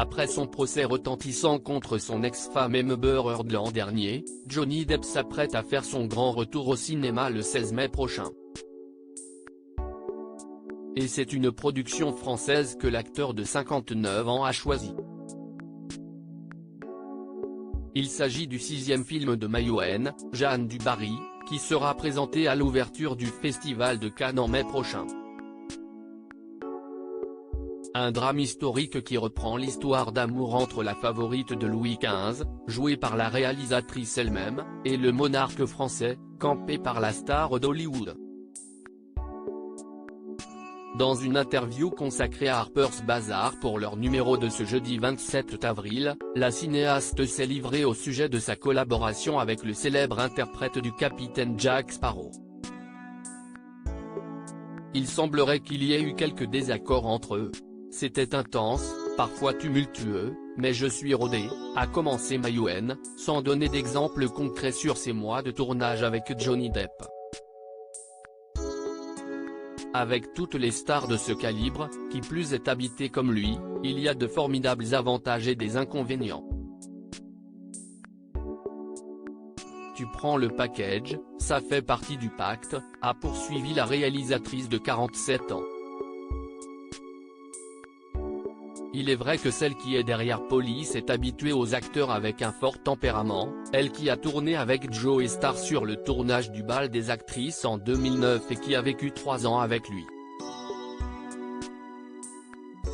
Après son procès retentissant contre son ex-femme Amber Heard l'an dernier, Johnny Depp s'apprête à faire son grand retour au cinéma le 16 mai prochain. Et c'est une production française que l'acteur de 59 ans a choisie. Il s'agit du 6e film de Maïwenn, Jeanne du Barry, qui sera présenté à l'ouverture du Festival de Cannes en mai prochain. Un drame historique qui reprend l'histoire d'amour entre la favorite de Louis XV, jouée par la réalisatrice elle-même, et le monarque français, campé par la star d'Hollywood. Dans une interview consacrée à Harper's Bazaar pour leur numéro de ce jeudi 27 avril, la cinéaste s'est livrée au sujet de sa collaboration avec le célèbre interprète du capitaine Jack Sparrow. Il semblerait qu'il y ait eu quelques désaccords entre eux. C'était intense, parfois tumultueux, mais je suis rodée, a commencé Maïwenn, sans donner d'exemple concret sur ses mois de tournage avec Johnny Depp. Avec toutes les stars de ce calibre, qui plus est habité comme lui, il y a de formidables avantages et des inconvénients. Tu prends le package, ça fait partie du pacte, a poursuivi la réalisatrice de 47 ans. Il est vrai que celle qui est derrière Police est habituée aux acteurs avec un fort tempérament, elle qui a tourné avec Joe Star sur le tournage du bal des actrices en 2009 et qui a vécu 3 ans avec lui.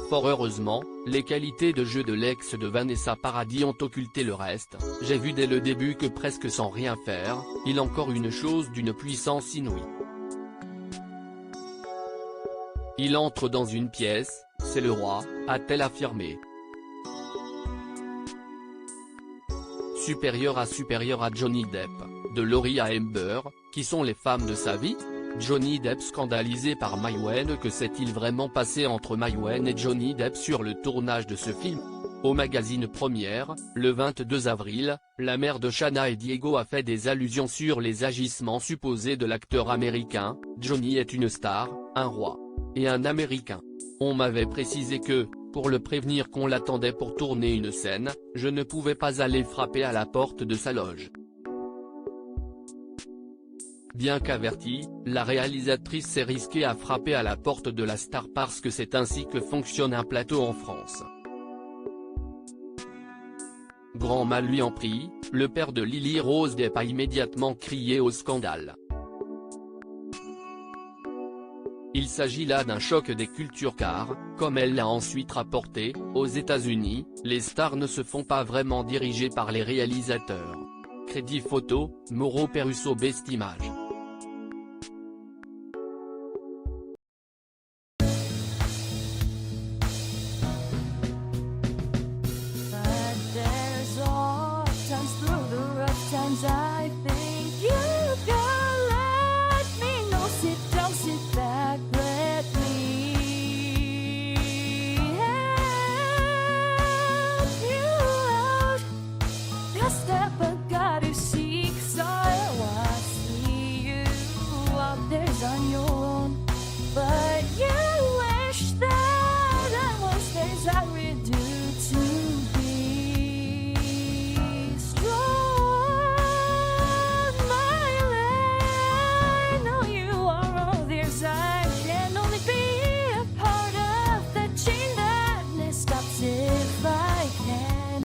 Fort heureusement, les qualités de jeu de l'ex de Vanessa Paradis ont occulté le reste. J'ai vu dès le début que presque sans rien faire, il encore une chose d'une puissance inouïe. Il entre dans une pièce, c'est le roi, a-t-elle affirmé. Supérieur à Johnny Depp, de Laurie à Amber, qui sont les femmes de sa vie? Johnny Depp scandalisé par Maïwenn. Que s'est-il vraiment passé entre Maïwenn et Johnny Depp sur le tournage de ce film? Au magazine Première, le 22 avril, la mère de Shanna et Diego a fait des allusions sur les agissements supposés de l'acteur américain. Johnny est une star, un roi. Et un américain. On m'avait précisé que, pour le prévenir qu'on l'attendait pour tourner une scène, je ne pouvais pas aller frapper à la porte de sa loge. Bien qu'avertie, la réalisatrice s'est risquée à frapper à la porte de la star parce que c'est ainsi que fonctionne un plateau en France. Grand mal lui en prit, le père de Lily Rose Depp a immédiatement crié au scandale. Il s'agit là d'un choc des cultures car, comme elle l'a ensuite rapporté, aux États-Unis, les stars ne se font pas vraiment diriger par les réalisateurs. Crédit photo, Mauro Peruso Best Image.